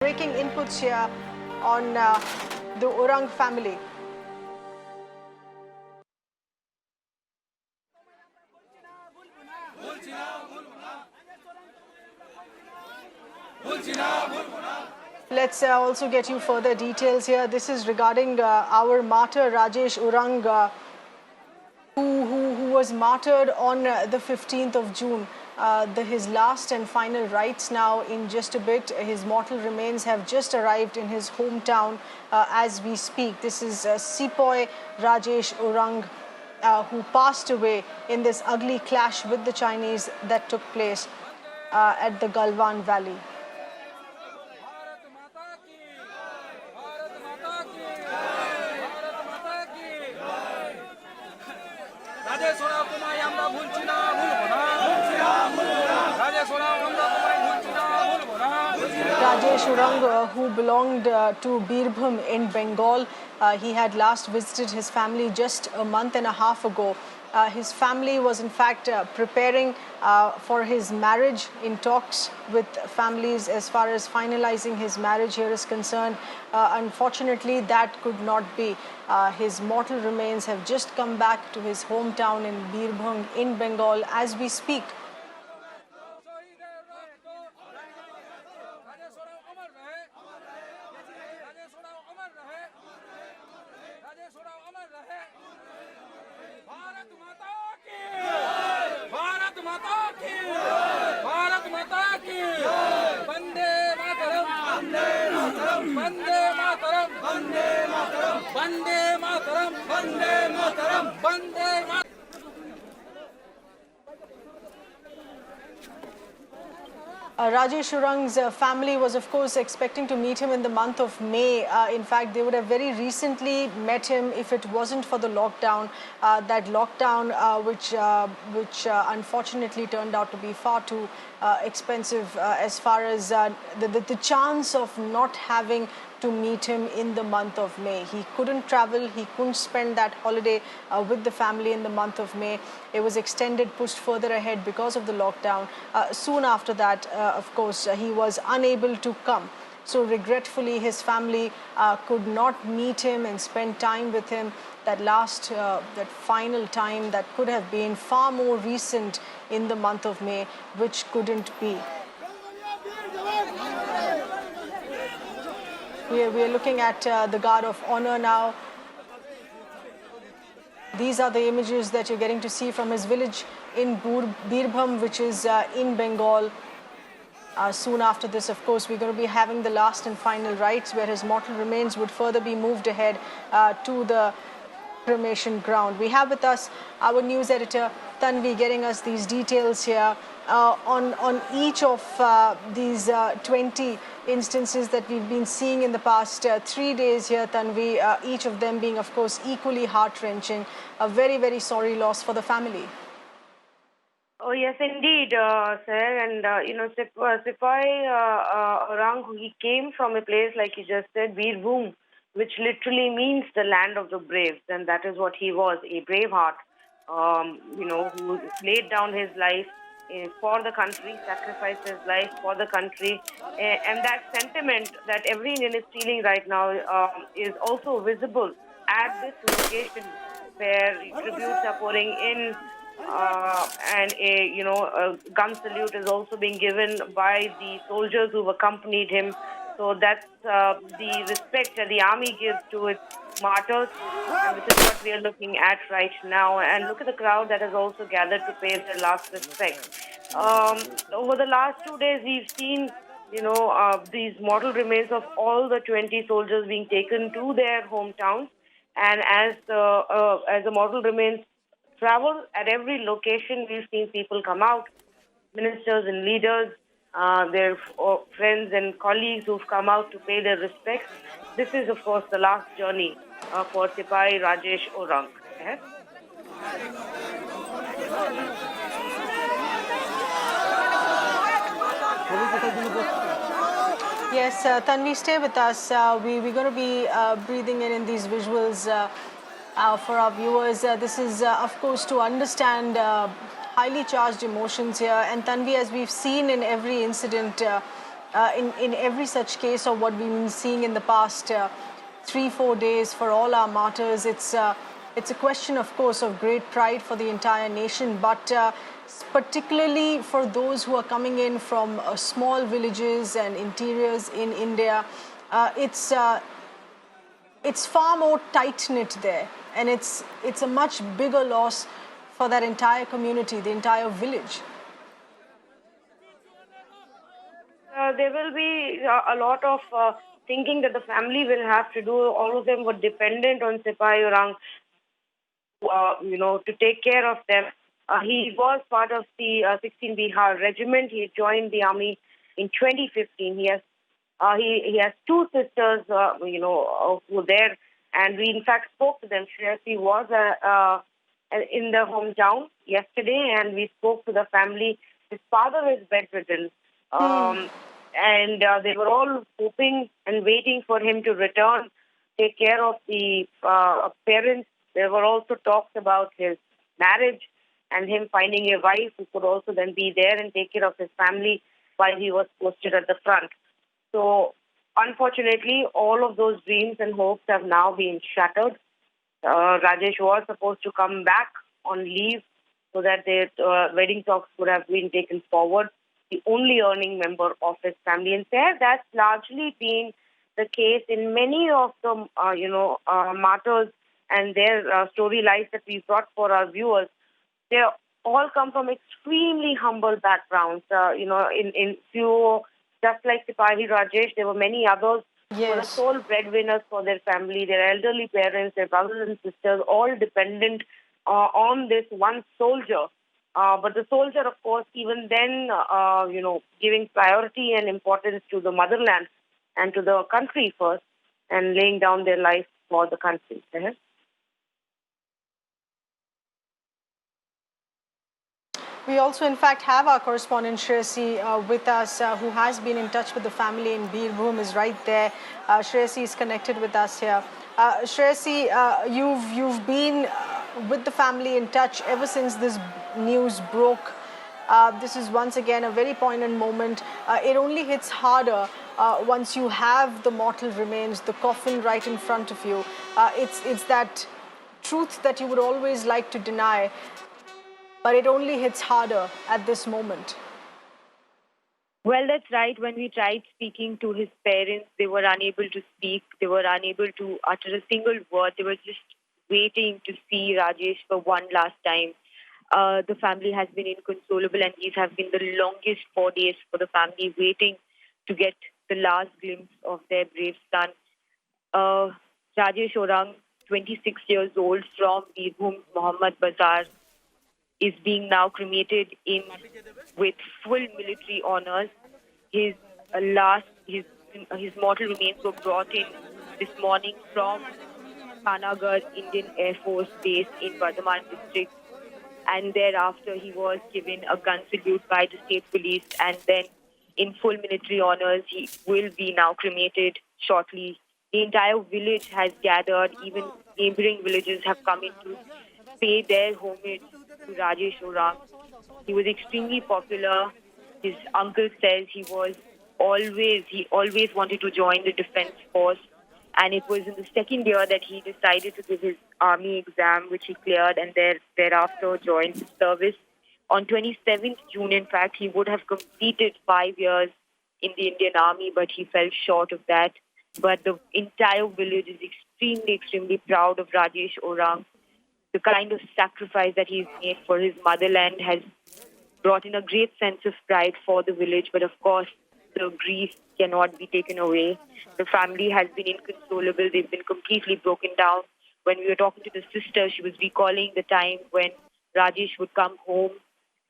Breaking inputs here on the Orang family. Let's also get you further details here. This is regarding our martyr Rajesh Orang, who was martyred on the 15th of June. His last and final rites now in just a bit. His mortal remains have just arrived in his hometown as we speak. This is Sepoy Rajesh Orang, who passed away in this ugly clash with the Chinese that took place at the Galwan Valley. Rajesh Orang, who belonged to Birbhum in Bengal, he had last visited his family just a month and a half ago. His family was in fact preparing for his marriage, in talks with families as far as finalizing his marriage here is concerned. Unfortunately, that could not be. His mortal remains have just come back to his hometown in Birbhum in Bengal as we speak. Rajesh Orang's family was, of course, expecting to meet him in the month of May. In fact, they would have very recently met him if it wasn't for the lockdown. That lockdown, which unfortunately turned out to be far too expensive as far as the chance of not having to meet him in the month of May. He couldn't travel, he couldn't spend that holiday with the family in the month of May. It was extended, pushed further ahead because of the lockdown. Soon after that, of course, he was unable to come. So regretfully, his family could not meet him and spend time with him. That final time that could have been far more recent in the month of May, which couldn't be. We are looking at the Guard of Honor now. These are the images that you're getting to see from his village in Birbhum, which is in Bengal. Soon after this, of course, we're going to be having the last and final rites where his mortal remains would further be moved ahead to the cremation ground. We have with us our news editor, Tanvi, getting us these details here on each of these 20 instances that we've been seeing in the past 3 days here, Tanvi, each of them being, of course, equally heart-wrenching. A very, very sorry loss for the family. Oh, yes, indeed, sir. And, Sepoy Orang, he came from a place, like you just said, Birbhum, which literally means the land of the brave. And that is what he was, a brave heart, who laid down his life for the country, sacrificed his life for the country. And that sentiment that every Indian is feeling right now is also visible at this location where tributes are pouring in. And a gun salute is also being given by the soldiers who've accompanied him. So that's the respect that the army gives to its martyrs, and this is what we are looking at right now. And look at the crowd that has also gathered to pay their last respect. Over the last 2 days, we've seen, these mortal remains of all the 20 soldiers being taken to their hometowns, and as the mortal remains travel at every location, we've seen people come out, ministers and leaders, their friends and colleagues who've come out to pay their respects. This is, of course, the last journey for Sepoy Rajesh Orang. Yes? Yes, Tanvi, stay with us. We're going to be breathing in these visuals for our viewers. This is, of course, to understand highly charged emotions here. And Tanvi, as we've seen in every incident, in every such case, or what we've been seeing in the past 3-4 days for all our martyrs. It's a question, of course, of great pride for the entire nation, but particularly for those who are coming in from small villages and interiors in India. It's far more tight-knit there, and it's a much bigger loss for that entire community, the entire village. There will be a lot of thinking that the family will have to do. All of them were dependent on Sepoy Orang, to take care of them. He was part of the 16 Bihar regiment. He joined the army in 2015. He has two sisters, who were there, and we in fact spoke to them. She was in the hometown yesterday, and we spoke to the family. His father is bedridden, and they were all hoping and waiting for him to return, take care of the parents. There were also talks about his marriage and him finding a wife who could also then be there and take care of his family while he was posted at the front. So, unfortunately, all of those dreams and hopes have now been shattered. Rajesh was supposed to come back on leave so that their wedding talks would have been taken forward. The only earning member of his family. And there, that's largely been the case in many of the, martyrs and their story lives that we brought for our viewers. They all come from extremely humble backgrounds. In few, just like Sipahi Rajesh, there were many others who were the sole breadwinners for their family, their elderly parents, their brothers and sisters, all dependent on this one soldier. But the soldier, of course, even then, giving priority and importance to the motherland and to the country first, and laying down their life for the country. We also, in fact, have our correspondent Shreyasi with us, who has been in touch with the family in Birbhum, is right there. Shreyasi is connected with us here. Shreyasi, you've been with the family in touch ever since this news broke. This is once again a very poignant moment. It only hits harder once you have the mortal remains, the coffin right in front of you. It's that truth that you would always like to deny, but it only hits harder at this moment. Well, that's right. When we tried speaking to his parents, they were unable to speak. They were unable to utter a single word. They were just waiting to see Rajesh for one last time. The family has been inconsolable, and these have been the longest 4 days for the family, waiting to get the last glimpse of their brave son. Rajesh Orang, 26 years old, from Birbhum, Mohammad Bazar, is being now cremated with full military honors. His mortal remains were brought in this morning from Panagarh Indian Air Force Base in Bardhaman district, and thereafter he was given a gun salute by the state police, and then in full military honors he will be now cremated shortly. The entire village has gathered. Even neighboring villages have come in to pay their homage to Rajesh Orang. He was extremely popular. His uncle says he always wanted to join the defense force, and it was in the second year that he decided to give his army exam, which he cleared, and thereafter joined the service. On 27th June, in fact, he would have completed 5 years in the Indian Army, but he fell short of that. But the entire village is extremely proud of Rajesh Orang. The kind of sacrifice that he's made for his motherland has brought in a great sense of pride for the village. But of course, the grief cannot be taken away. The family has been inconsolable. They've been completely broken down. When we were talking to the sister, she was recalling the time when Rajesh would come home,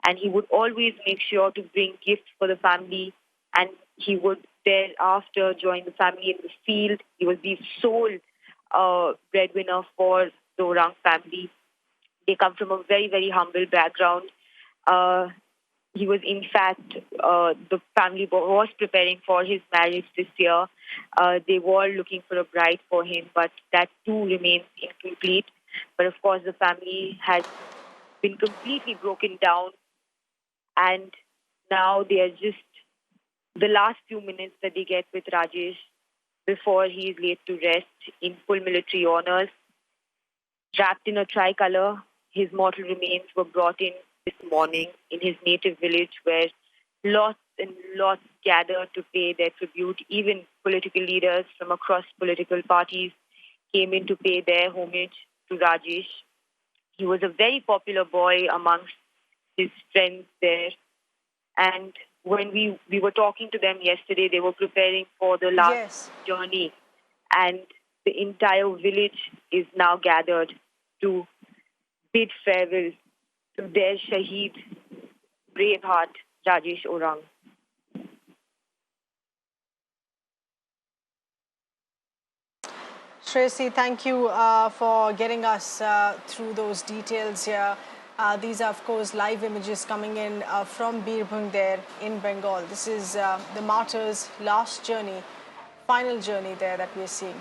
and he would always make sure to bring gifts for the family, and he would thereafter join the family in the field. He was the sole breadwinner for the Orang family. They come from a very humble background. He was, in fact, the family was preparing for his marriage this year. They were looking for a bride for him, but that too remains incomplete. But of course, the family has been completely broken down, and now they are just the last few minutes that they get with Rajesh before he is laid to rest in full military honors. Wrapped in a tricolour, his mortal remains were brought in this morning in his native village, where lots and lots gathered to pay their tribute. Even political leaders from across political parties came in to pay their homage to Rajesh. He was a very popular boy amongst his friends there. And when we were talking to them yesterday, they were preparing for the last Yes. journey. And the entire village is now gathered to bid farewell to their Shaheed, braveheart, Rajesh Orang. Shreyasi, thank you for getting us through those details here. These are, of course, live images coming in from Birbhum there in Bengal. This is the martyr's last journey, final journey there that we're seeing.